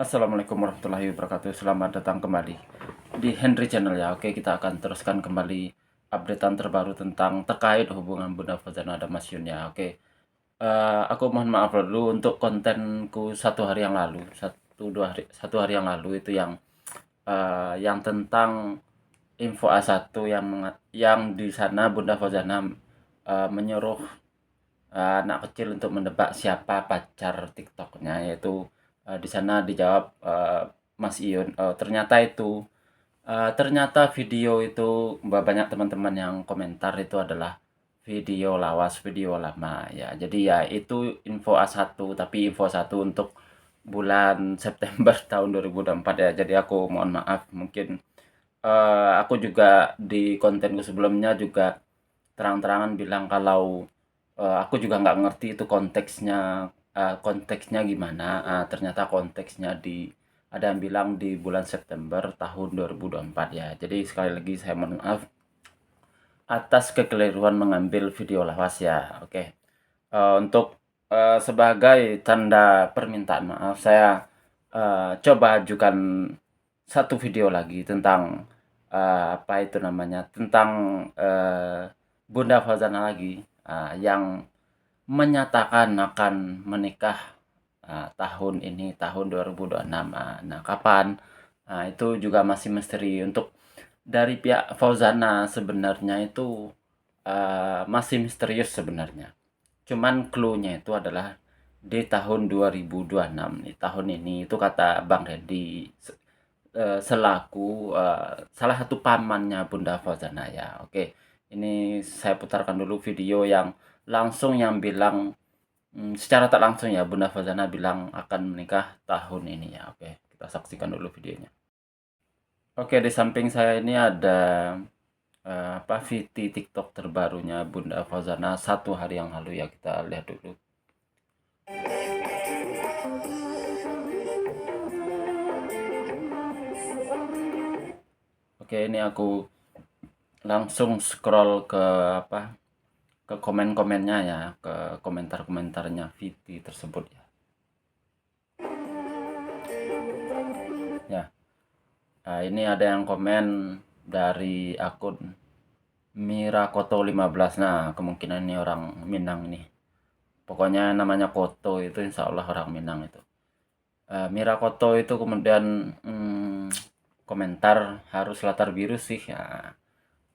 Assalamualaikum warahmatullahi wabarakatuh. Selamat datang kembali di Henry Channel ya. Oke, kita akan teruskan kembali updatean terbaru tentang terkait hubungan Bunda Fauzana dan Mas Yun ya. Oke, aku mohon maaf dulu untuk kontenku satu hari yang lalu itu yang tentang info A1 yang di sana Bunda Fauzana menyuruh anak kecil untuk menebak siapa pacar TikToknya, yaitu di sana dijawab Mas Iyun. Ternyata video itu banyak teman-teman yang komentar itu adalah video lawas, video lama ya. Jadi ya itu info A1, tapi info satu untuk bulan September tahun 2024 ya. Jadi aku mohon maaf, mungkin aku juga di kontenku sebelumnya juga terang-terangan bilang kalau aku juga nggak ngerti itu konteksnya gimana. Ternyata konteksnya ada yang bilang di bulan September tahun 2024 ya. Jadi sekali lagi saya mohon maaf atas kekeliruan mengambil video lawas ya. Oke. Untuk sebagai tanda permintaan maaf, saya coba ajukan satu video lagi tentang apa itu namanya, tentang Bunda Fauzana lagi, yang menyatakan akan menikah tahun ini, tahun 2026. Nah, kapan? Nah, itu juga masih misteri. Untuk dari pihak Fauzana sebenarnya itu masih misterius sebenarnya. Cuman clue-nya itu adalah di tahun 2026 nih, tahun ini itu kata Bang Randy selaku salah satu pamannya Bunda Fauzana ya. Oke, ini saya putarkan dulu video yang langsung yang bilang secara tak langsung ya Bunda Fauzana bilang akan menikah tahun ini ya. Oke, kita saksikan dulu videonya. Oke, di samping saya ini ada apa VT TikTok terbarunya Bunda Fauzana satu hari yang lalu ya, kita lihat dulu. Oke, ini aku langsung scroll ke apa, ke komen-komennya ya, ke komentar-komentarnya VT tersebut ya. Ya, ini ada yang komen dari akun Mirakoto 15. Nah, kemungkinan ini orang Minang nih. Pokoknya namanya Koto itu insya Allah orang Minang itu. Mirakoto itu kemudian komentar harus latar biru sih ya.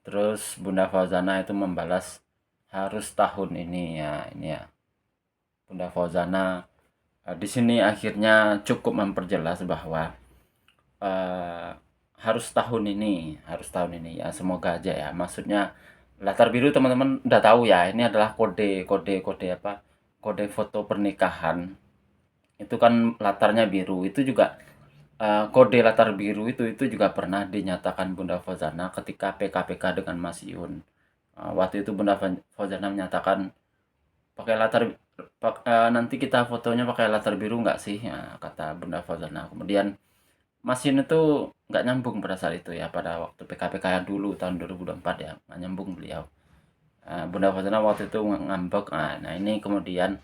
Terus Bunda Fauzana itu membalas harus tahun ini ya, ini ya. Bunda Fauzana di sini akhirnya cukup memperjelas bahwa eh, harus tahun ini ya, semoga aja ya. Maksudnya latar biru teman-teman udah tahu ya, ini adalah kode apa, kode foto pernikahan itu kan latarnya biru. Itu juga kode latar biru itu juga pernah dinyatakan Bunda Fauzana ketika PKPK dengan Mas Yun. Waktu itu Bunda Fauzana menyatakan pakai nanti kita fotonya pakai latar biru nggak sih ya, kata Bunda Fauzana. Kemudian Mas Yun itu nggak nyambung pada saat itu ya, pada waktu PKPK yang dulu tahun 2024 ya, nggak nyambung beliau. Bunda Fauzana waktu itu ngambek. Nah, ini kemudian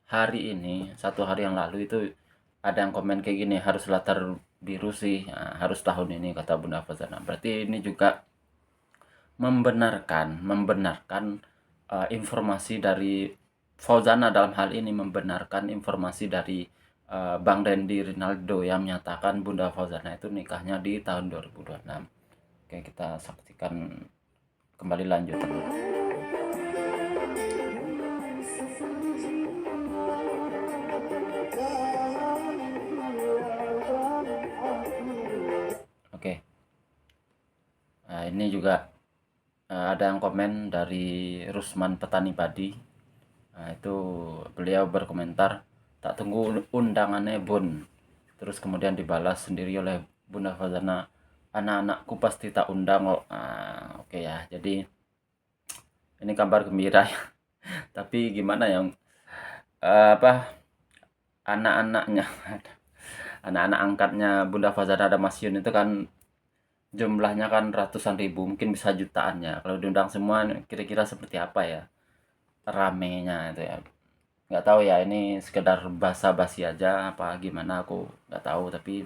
hari ini, satu hari yang lalu itu ada yang komen kayak gini, harus latar biru sih, harus tahun ini kata Bunda Fauzana. Berarti ini juga membenarkan informasi dari Fauzana, dalam hal ini membenarkan informasi dari Bang Randy Rinaldo yang menyatakan Bunda Fauzana itu nikahnya di tahun 2026. Oke, kita saksikan kembali lanjutan. Oke, nah, ini juga ada yang komen dari Rusman Petani Padi. Nah, itu beliau berkomentar, tak tunggu undangannya Bun. Terus kemudian dibalas sendiri oleh Bunda Fauzana, anak-anakku pasti tak undang kok. Oke ya, jadi ini kabar gembira ya. Tapi gimana yang apa, anak-anaknya anak-anak angkatnya Bunda Fauzana dan Mas Yun itu kan jumlahnya kan ratusan ribu, mungkin bisa jutaan ya. Kalau diundang semua kira-kira seperti apa ya ramenya itu ya. nggak tahu ya, ini sekedar basa-basi aja apa gimana aku nggak tahu, tapi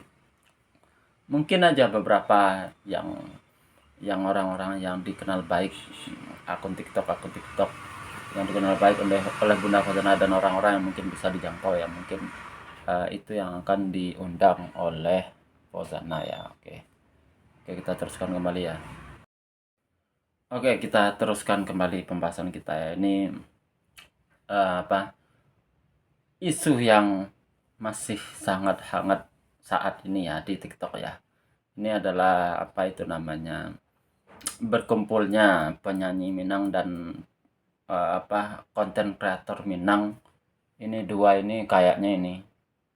mungkin aja beberapa yang orang-orang yang dikenal baik, akun TikTok yang dikenal baik oleh Bunda Fazana dan orang-orang yang mungkin bisa dijangkau ya, mungkin itu yang akan diundang oleh Fazana ya. Oke, kita teruskan kembali ya. Oke, kita teruskan kembali pembahasan kita ya. Ini isu yang masih sangat hangat saat ini ya di TikTok ya. Ini adalah berkumpulnya penyanyi Minang dan konten kreator Minang. Ini dua ini kayaknya ini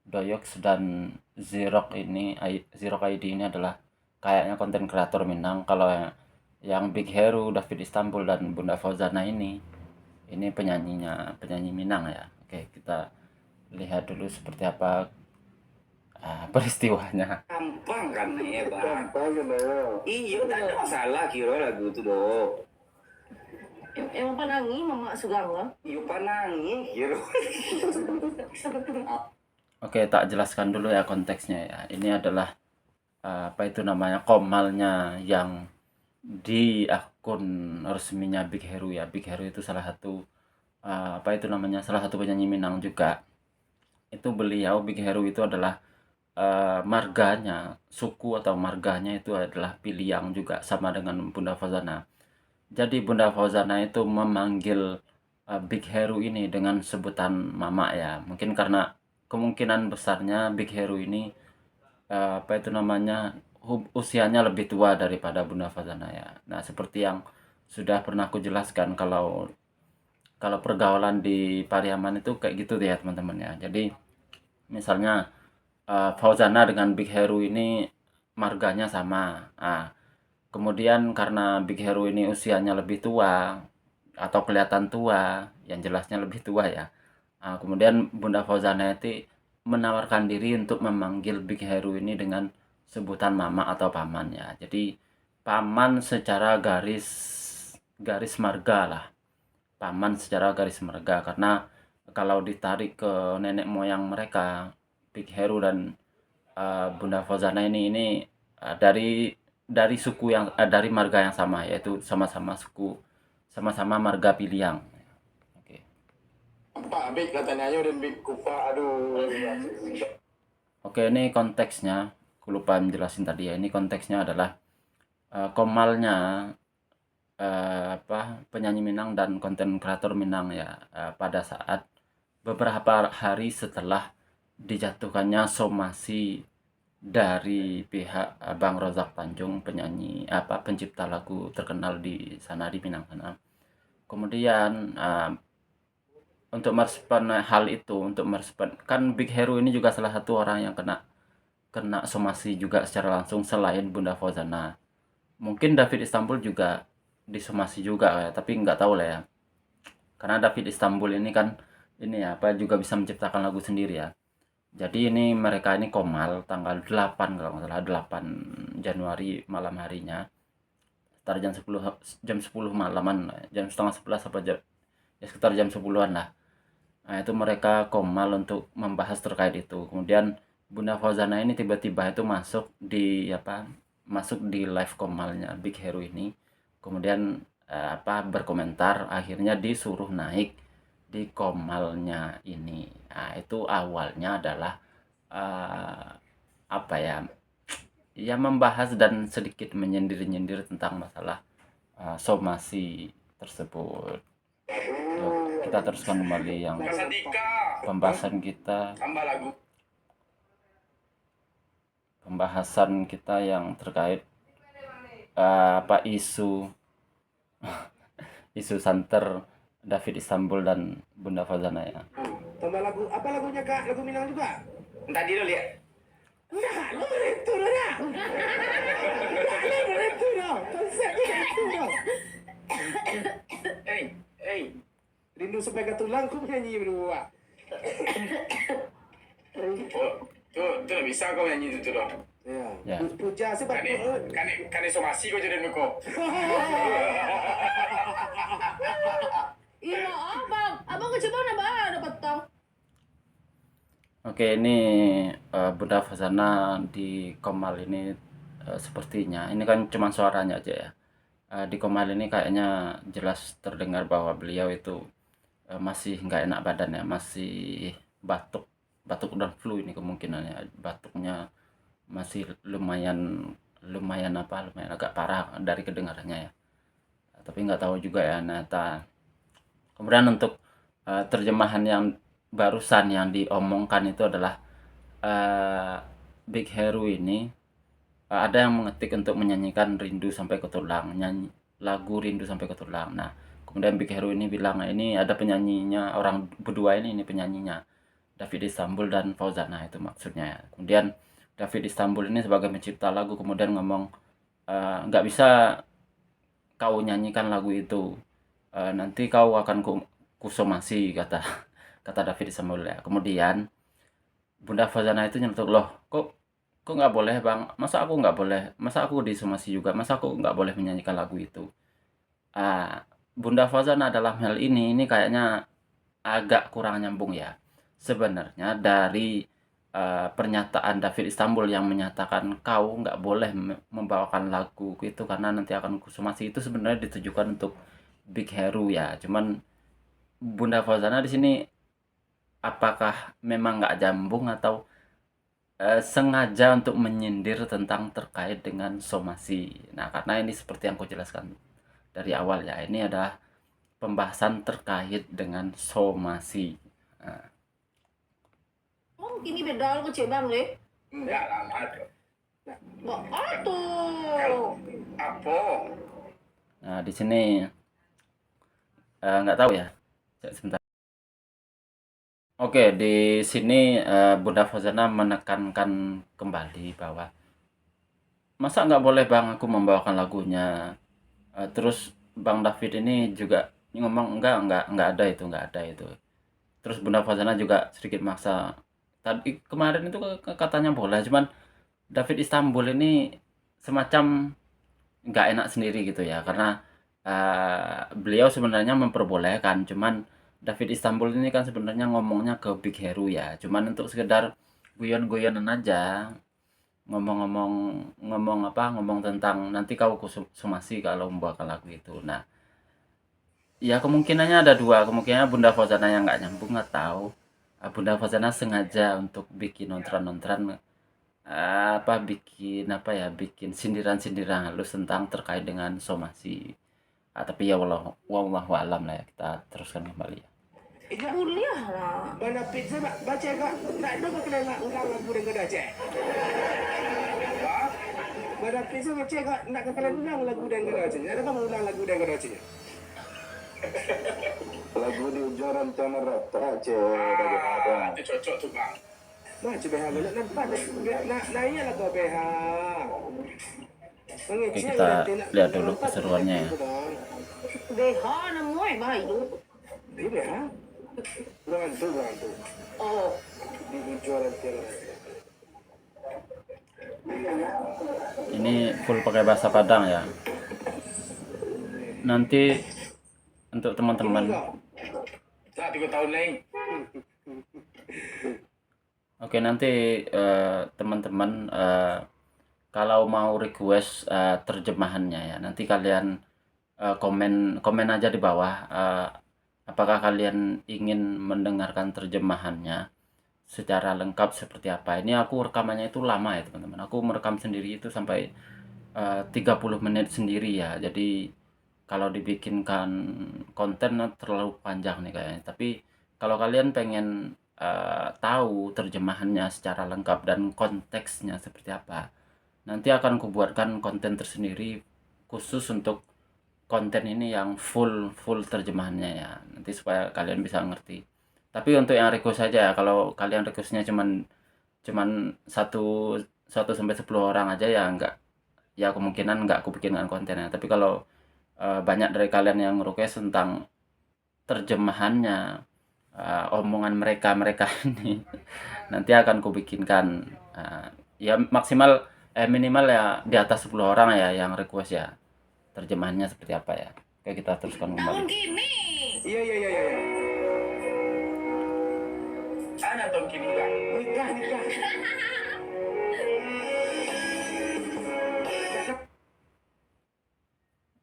Doyox dan Zirok ID ini adalah kayaknya konten kreator Minang. Kalau yang Big Hero, David Istanbul dan Bunda Fauzana ini penyanyi Minang ya. Oke, kita lihat dulu seperti apa peristiwanya. Gampang kan ya, Bang. Gampang ya. Iya, tak ada masalah kira lagu itu doh. Emang panangi Mama Sugangga? Iya panangi kira. Oke, tak jelaskan dulu ya konteksnya ya. Ini adalah komalnya yang di akun resminya Big Hero ya. Big Hero itu salah satu salah satu penyanyi Minang juga. Itu beliau Big Hero itu adalah marganya, suku atau marganya itu adalah Piliang juga, sama dengan Bunda Fauzana. Jadi Bunda Fauzana itu memanggil Big Hero ini dengan sebutan Mama ya. Mungkin karena kemungkinan besarnya Big Hero ini usianya lebih tua daripada Bunda Fauzana ya. Nah, seperti yang sudah pernah aku jelaskan, kalau pergaulan di Pariaman itu kayak gitu deh ya teman-teman ya. Jadi misalnya Fauzana dengan Big Hero ini marganya sama. Kemudian karena Big Hero ini usianya lebih tua atau kelihatan tua, yang jelasnya lebih tua ya. Kemudian Bunda Fauzana itu menawarkan diri untuk memanggil Big Hero ini dengan sebutan Mama atau Paman ya. Jadi Paman secara garis marga lah. Paman secara garis marga, karena kalau ditarik ke nenek moyang mereka, Big Hero dan Bunda Fauzana ini dari suku yang dari marga yang sama, yaitu sama-sama marga Piliang. Oke. Pak Big katanya ayo dan Big Kupa, aduh. Oke, ini konteksnya, aku lupa menjelasin tadi ya. Ini konteksnya adalah komalnya penyanyi Minang dan konten kreator Minang ya, pada saat beberapa hari setelah dijatuhkannya somasi dari pihak Bang Rozak Tanjung, penyanyi pencipta lagu terkenal di sana di Minang sana. Kemudian untuk merespon hal itu, kan Big Hero ini juga salah satu orang yang kena somasi juga secara langsung selain Bunda Fauzana. Mungkin David Istanbul juga disomasi juga ya, tapi nggak tahu lah ya. Karena David Istanbul ini kan juga bisa menciptakan lagu sendiri ya. Jadi ini mereka ini komal tanggal 8 kalau nggak salah, 8 Januari malam harinya. Sekitar jam 10 malaman, jam setengah 11 apa ya sekitar jam 10-an lah. Nah, itu mereka komal untuk membahas terkait itu. Kemudian Bunda Fauzana ini tiba-tiba itu masuk di live komalnya Big Hero ini. Kemudian berkomentar, akhirnya disuruh naik di komalnya ini. Nah, itu awalnya adalah membahas dan sedikit menyindir-nyindir tentang masalah somasi tersebut. Yuk, kita teruskan kembali yang pembahasan kita yang terkait isu santer David Istanbul dan Bunda Fauzana ya. Tambah lagu, apa lagunya Kak? Lagu Minang juga? Tadi lo lihat. Enggak, lo itu lo dah. Lo itu dong. Konsepnya itu dong. Rindu sampai ke tulang, ku nyanyi berdua. Tuh bisa kau nyanyi itu dong. Ya. Puja sebab kan somasi kau jadi nuko. Iya, abang kecebon na ba? Dapat tong. Oke, ini Bunda Fazana di Komal ini sepertinya ini kan cuma suaranya aja ya. Di Komal ini kayaknya jelas terdengar bahwa beliau itu masih nggak enak badan ya, masih batuk, batuk dan flu ini kemungkinannya. Batuknya masih lumayan lumayan apa, lumayan agak parah dari kedengarannya ya. Tapi nggak tahu juga ya. Nah, kemudian untuk terjemahan yang barusan yang diomongkan itu adalah Big Hero ini ada yang mengetik untuk menyanyikan Rindu Sampai ke Tulang, nyanyi lagu Rindu Sampai ke Tulang. Nah, kemudian Big Hero ini bilang, "Nah, ini ada penyanyinya, orang berdua ini penyanyinya, David Istanbul dan Fauzana," itu maksudnya ya. Kemudian David Istanbul ini sebagai pencipta lagu kemudian ngomong, "Nggak bisa kau nyanyikan lagu itu, nanti kau akan kusomasi," kata kata David Istanbul ya. Kemudian Bunda Fauzana itu nyelotok, "Loh, kok nggak boleh bang? Masa aku nggak boleh? Masa aku disomasi juga? Masa aku nggak boleh menyanyikan lagu itu?" Bunda Fauzana dalam hal ini kayaknya agak kurang nyambung ya. Sebenarnya dari pernyataan David Istanbul yang menyatakan kau nggak boleh membawakan lagu itu karena nanti akan kusomasi, itu sebenarnya ditujukan untuk Big Hero ya. Cuman Bunda Fauzana di sini apakah memang nggak nyambung atau sengaja untuk menyindir tentang terkait dengan somasi. Nah, karena ini seperti yang aku jelaskan dari awal ya, ini adalah pembahasan terkait dengan somasi. Nah, Oh, kini beda ko Cik Bang le. Ya, lama tuh. Ba ato. Apa? nah di sini nggak tahu ya. Sebentar. Oke, di sini Bunda Fauzana menekankan kembali bahwa masa nggak boleh bang aku membawakan lagunya. Terus Bang David ini juga ngomong nggak ada itu, nggak ada itu. Terus Bunda Fauzana juga sedikit maksa. Tadi kemarin itu katanya boleh, cuman David Istanbul ini semacam nggak enak sendiri gitu ya, karena beliau sebenarnya memperbolehkan, cuman David Istanbul ini kan sebenarnya ngomongnya ke Big Hero ya, cuman untuk sekedar guyon-guyonan aja, ngomong-ngomong ngomong tentang nanti kau somasi kalau membawakan lagu itu. Nah, ya kemungkinannya ada dua, kemungkinan Bunda Fauzana yang nggak nyambung atau Bunda Fauzana sengaja untuk bikin nontran-nontran bikin sindiran-sindiran halus tentang terkait dengan somasi. Tapi ya wallahu alam lah ya, kita teruskan kembali ya. Kuliah lah. Mana pizza baca kak? Tak ada kau kena nak ulang lagu dengan Aceh. Mana pizza baca kak? Nak kena ulang lagu dengan Aceh. Ada kamu ulang lagu dengan Aceh? Lagu di ujaran tanah rata Aceh. Itu cocok tu bang. Nah, coba nak nampak nak nanya lah kau beha. Oke, kita lihat dulu keseruannya ya. BH na mo eh bahayo. Ini beha. Bantu. Oh. Di ujaran tanah rata. Ini full pakai bahasa Padang ya. Nanti untuk teman-teman. Tak 3 tahun lain. Oke, nanti teman-teman kalau mau request terjemahannya ya, nanti kalian komen aja di bawah. Apakah kalian ingin mendengarkan terjemahannya secara lengkap seperti apa? Ini aku rekamannya itu lama ya teman-teman. Aku merekam sendiri itu sampai 30 menit sendiri ya. Jadi kalau dibikinkan konten terlalu panjang nih kayaknya. Tapi kalau kalian pengen tahu terjemahannya secara lengkap dan konteksnya seperti apa, nanti akan kubuatkan konten tersendiri khusus untuk konten ini yang full terjemahannya ya, nanti supaya kalian bisa ngerti. Tapi untuk yang request saja ya, kalau kalian requestnya cuman 1 sampai 10 orang aja ya enggak, ya kemungkinan enggak aku bikinkan kontennya. Tapi kalau banyak dari kalian yang request tentang terjemahannya omongan mereka ini nanti akan kubikinkan ya minimal ya di atas 10 orang ya yang request ya terjemahannya seperti apa ya. Oke, kita teruskan Tahun kembali. gini. Iya. Anak tahun kini nikah. Nikah.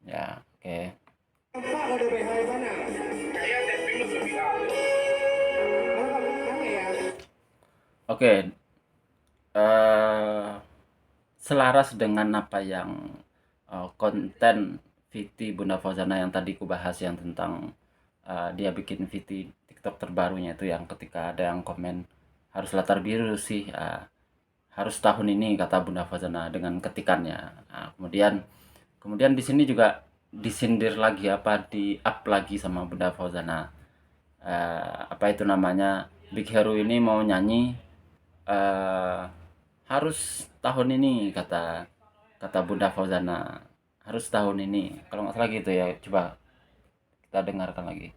Ya, oke. Nampak kau ada BH di mana? Saya tapping lu sudah. Mana kamu mana ya? Oke, eh selaras dengan apa yang konten VT Bunda Fauzana yang tadi ku bahas yang tentang dia bikin VT TikTok terbarunya itu yang ketika ada yang komen harus latar biru sih, harus tahun ini kata Bunda Fauzana dengan ketikannya. Kemudian di sini juga disindir lagi apa di up lagi sama Bunda Fauzana. Apa itu namanya, Big Hero ini mau nyanyi harus tahun ini kata kata Bunda Fauzana, harus tahun ini kalau nggak salah gitu ya. Coba kita dengarkan lagi.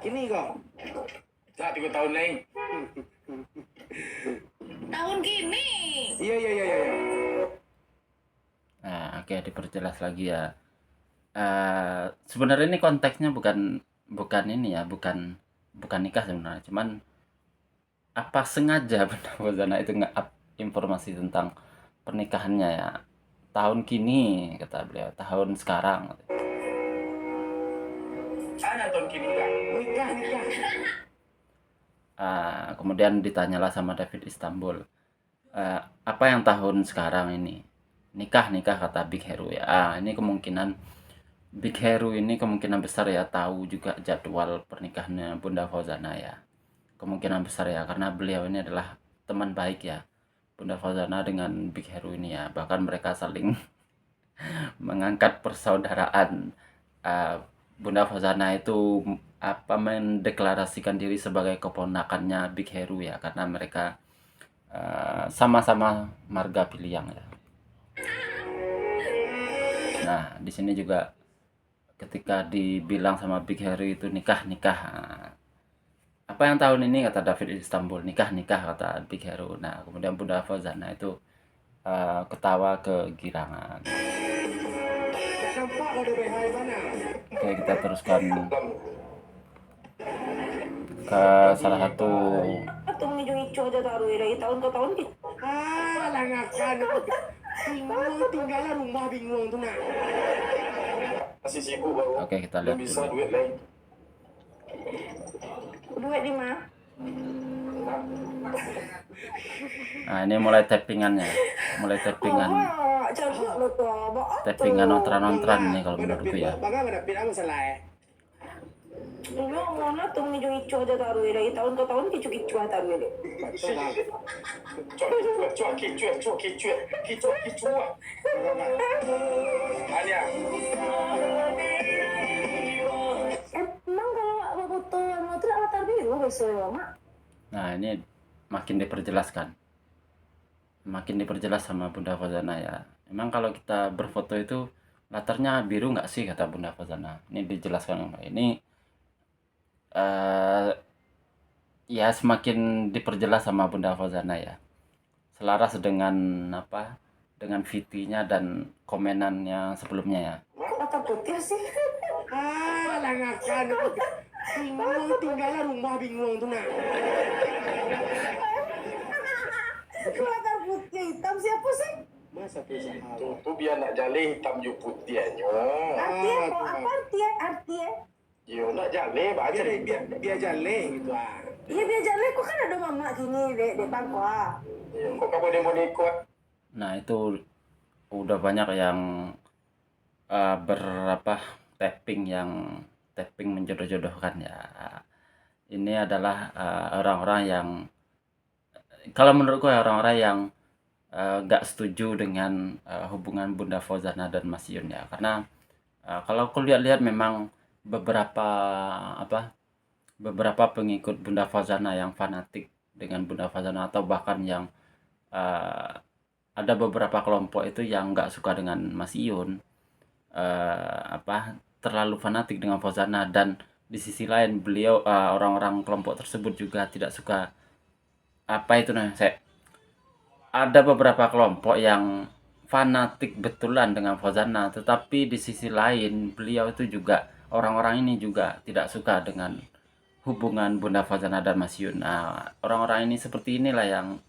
Kini kau. Tak 3 tahun lain. Tahun kini. Iya. Nah, oke, diperjelas lagi ya. Sebenarnya ini konteksnya bukan ini ya, bukan nikah sebenarnya. Cuman apa sengaja Bunda Fauzana itu nge-up informasi tentang pernikahannya ya. Tahun kini kata beliau, tahun sekarang. Anak tahun kini nikah. Kemudian ditanyalah sama David Istanbul, apa yang tahun sekarang ini? Nikah kata Big Hero ya. Ini kemungkinan Big Hero ini kemungkinan besar ya tahu juga jadwal pernikahannya Bunda Fauzana ya. Kemungkinan besar ya, karena beliau ini adalah teman baik ya Bunda Fauzana dengan Big Hero ini ya. Bahkan mereka saling mengangkat persaudaraan. Bunda Fauzana itu mendeklarasikan diri sebagai keponakannya Big Hero ya, karena mereka sama-sama marga Piliang ya. Nah, di sini juga ketika dibilang sama Big Hero itu nikah. Apa yang tahun ini kata David Istanbul, nikah kata Big Hero. Nah, kemudian Bunda Fauzana itu ketawa kegirangan. Nampak kau ada BH di mana? Oke, kita teruskan ke salah satu. Tung ijo aja taruh lagi tahun ke tahun kita. Langakan. Bingung tinggallah rumah bingung tu nak. Masih sibuk baru. Oke, kita lihat Bisa dulu. duit lain. Duit di mana? Nah, ini mulai tappingan. Cakap lo tu. Tappingan ontran nih kalau menurutku ya. Bagaimana pin aku salah ya? Iya, mana tung ijo aja taruh lagi tahun ke tahun kicu taruh lagi. Cuak. Hanya. Emang kalau apa foto motor latar biru besok ya, Mak? Nah, ini makin diperjelas sama Bunda Fauzana ya. Memang kalau kita berfoto itu latarnya biru nggak sih kata Bunda Fauzana. Ini dijelaskan ini ya semakin diperjelas sama Bunda Fauzana ya. Selaras dengan dengan VT-nya dan komenannya sebelumnya ya. Kok latar putih sih? Langakan. Bingung tinggallah rumah bingung tu nak. Kok latar putih hitam siapa sih? Masa tu sahabat? Tu biar nak jalih hitam you putih aja. Artinya kok apa artinya? You nak jalih baca biar jalih gitu ah. Iya biar jalan kok kan ada mama gini dek bangkok. Kok kamu dia ikut? Nah, itu udah banyak yang tapping menjodoh-jodohkan ya. Ini adalah orang-orang yang kalau menurutku ya orang-orang yang gak setuju dengan hubungan Bunda Fauzana dan Mas Yun ya. Karena kalau aku lihat-lihat memang beberapa pengikut Bunda Fauzana yang fanatik dengan Bunda Fauzana, atau bahkan yang ada beberapa kelompok itu yang nggak suka dengan Mas Yun, terlalu fanatik dengan Fauzana, dan di sisi lain beliau orang-orang kelompok tersebut juga tidak suka ada beberapa kelompok yang fanatik betulan dengan Fauzana, tetapi di sisi lain beliau itu juga orang-orang ini juga tidak suka dengan hubungan Bunda Fauzana dan Mas Yun. Nah, orang-orang ini seperti inilah yang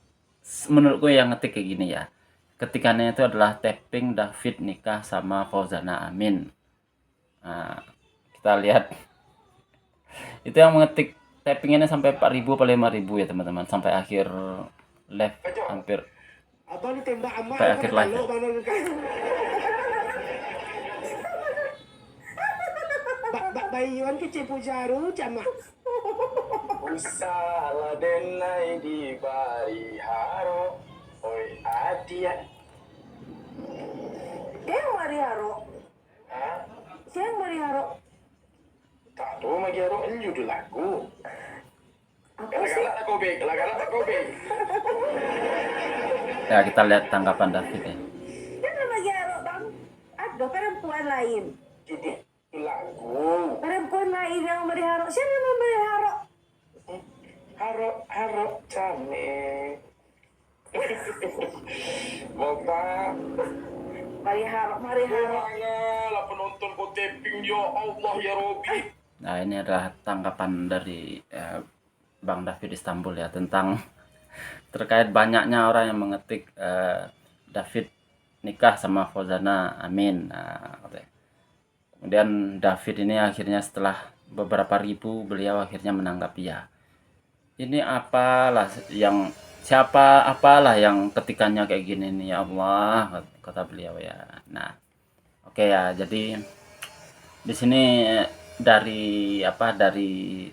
menurutku yang ngetik kayak gini ya. Ketikannya itu adalah tapping David nikah sama Fauzana Amin. Nah, kita lihat itu yang mengetik tappingannya sampai 4.000 atau 5.000 ya teman-teman, sampai akhir live, hampir Abang ni tembak amak sampai akhir live ya. mana bayuan kecil pujaru jamah. Usala denai di bari haro. Oi adia. Siang Mariaro. Ha? Siang Mariaro. Tak tahu magi haro judul lagu. Apa sih? Galak tak kobek. Ya, kita lihat tanggapan David ya. Siapa Mariaro bang? Ada perempuan lain. Judul lagu. Perempuan lain yang Mariaro. Siapa yang Mariaro? Haro cane. Bapak. Mariaro. Mana lah penonton kau tapping ya Allah ya Robi. Nah, ini adalah tanggapan dari Bang David Istanbul ya, tentang terkait banyaknya orang yang mengetik David nikah sama Fauzana Amin. Nah, kemudian David ini akhirnya setelah beberapa ribu, beliau akhirnya menanggapi ya, ini apalah yang ketikannya kayak gini nih ya Allah, kata beliau ya. Nah, oke ya, jadi di sini dari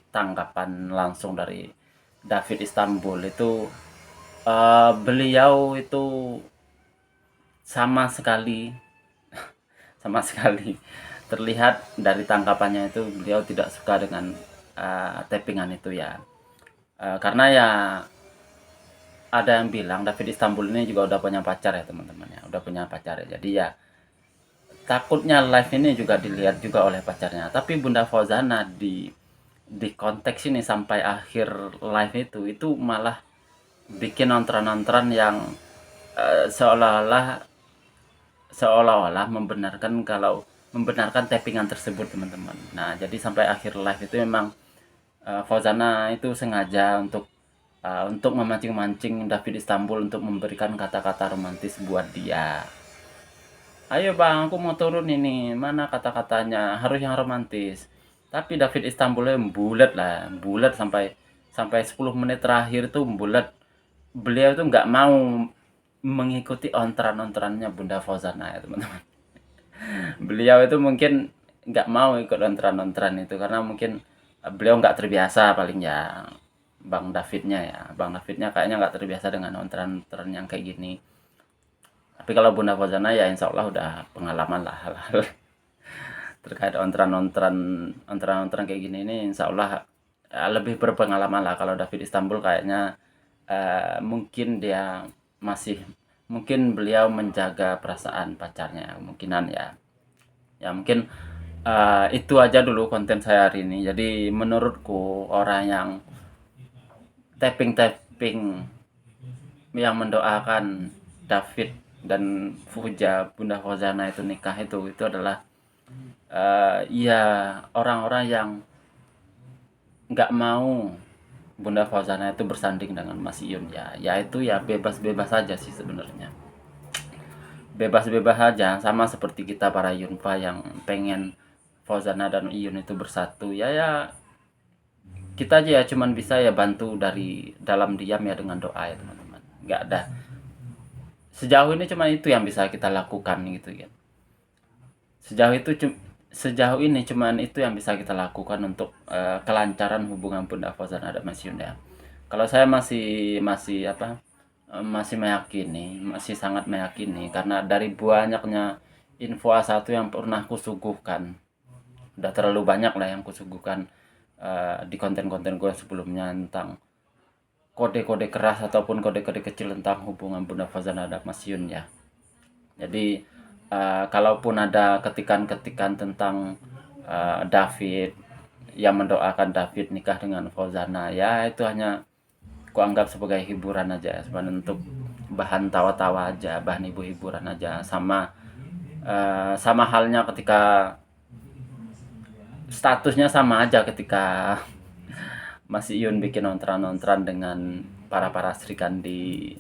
tanggapan langsung dari David Istanbul itu, beliau itu sama sekali terlihat dari tanggapannya itu beliau tidak suka dengan tappingan itu ya. Karena ya ada yang bilang David Istanbul ini juga udah punya pacar ya teman-teman ya, udah punya pacar ya. Jadi ya takutnya live ini juga dilihat juga oleh pacarnya. Tapi Bunda Fauzana di konteks ini sampai akhir live itu malah bikin ontran-ontran yang seolah-olah membenarkan tappingan tersebut teman-teman. Nah, jadi sampai akhir live itu memang Fauzana itu sengaja untuk memancing-mancing David Istanbul untuk memberikan kata-kata romantis buat dia. Ayo bang, aku mau turun ini, mana kata-katanya, harus yang romantis. Tapi David Istanbulnya bulat sampai 10 menit terakhir tuh bulat. Beliau tuh nggak mau mengikuti ontran-ontrannya Bunda Fauzana ya teman-teman. Beliau itu mungkin nggak mau ikut ontran-ontran itu karena mungkin beliau nggak terbiasa paling ya. Bang Davidnya kayaknya nggak terbiasa dengan ontran-ontran yang kayak gini. Tapi kalau Bunda Fauzana ya insya Allah udah pengalaman lah hal-hal terkait ontran-ontran kayak gini ini, insya Allah lebih berpengalaman lah. Kalau David Istanbul kayaknya mungkin beliau menjaga perasaan pacarnya, kemungkinan ya mungkin itu aja dulu konten saya hari ini. Jadi menurutku orang yang tapping yang mendoakan David dan Bunda Fauzana itu nikah itu adalah ya orang-orang yang nggak mau Bunda Fauzana itu bersanding dengan Mas Iyun ya itu ya bebas-bebas aja sih sebenarnya, bebas-bebas aja, sama seperti kita para Yunfa yang pengen Fauzana dan Iyun itu bersatu ya kita aja ya cuman bisa ya bantu dari dalam diam ya dengan doa ya teman-teman. Nggak ada, sejauh ini cuma itu yang bisa kita lakukan gitu ya. Sejauh ini cuman itu yang bisa kita lakukan untuk kelancaran hubungan Bunda Fauzana dan Mas Yun ya. Kalau saya masih sangat meyakini karena dari banyaknya info A1 yang pernah kusuguhkan, udah terlalu banyak lah yang kusuguhkan di konten-konten gue sebelumnya tentang kode-kode keras ataupun kode-kode kecil tentang hubungan Bunda Fauzana dan Mas Yun ya. Jadi kalaupun ada ketikan-ketikan tentang David yang mendoakan David nikah dengan Fauzana ya itu hanya kuanggap sebagai hiburan aja sebenarnya, untuk bahan tawa-tawa aja, bahan hiburan aja. Sama halnya ketika statusnya sama aja ketika Mas Iyun bikin ontran-ontran dengan para Srikan di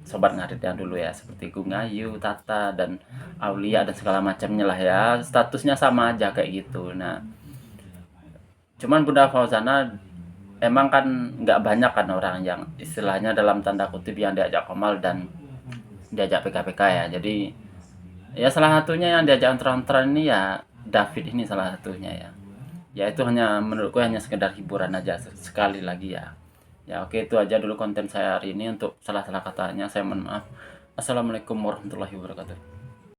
Sobat Ngarit yang dulu ya, seperti Gungayu, Tata, dan Aulia dan segala macamnya lah ya, statusnya sama aja kayak gitu. Nah, cuman Bunda Fauzana emang kan nggak banyak kan orang yang istilahnya dalam tanda kutip yang diajak Komal dan diajak PKPK ya. Jadi ya salah satunya yang diajak ontran-ontran ini ya David ini salah satunya ya. Ya itu hanya menurutku hanya sekedar hiburan aja sekali lagi ya. Ya oke, itu aja dulu konten saya hari ini. Untuk salah-salah katanya saya mohon maaf. Assalamualaikum warahmatullahi wabarakatuh.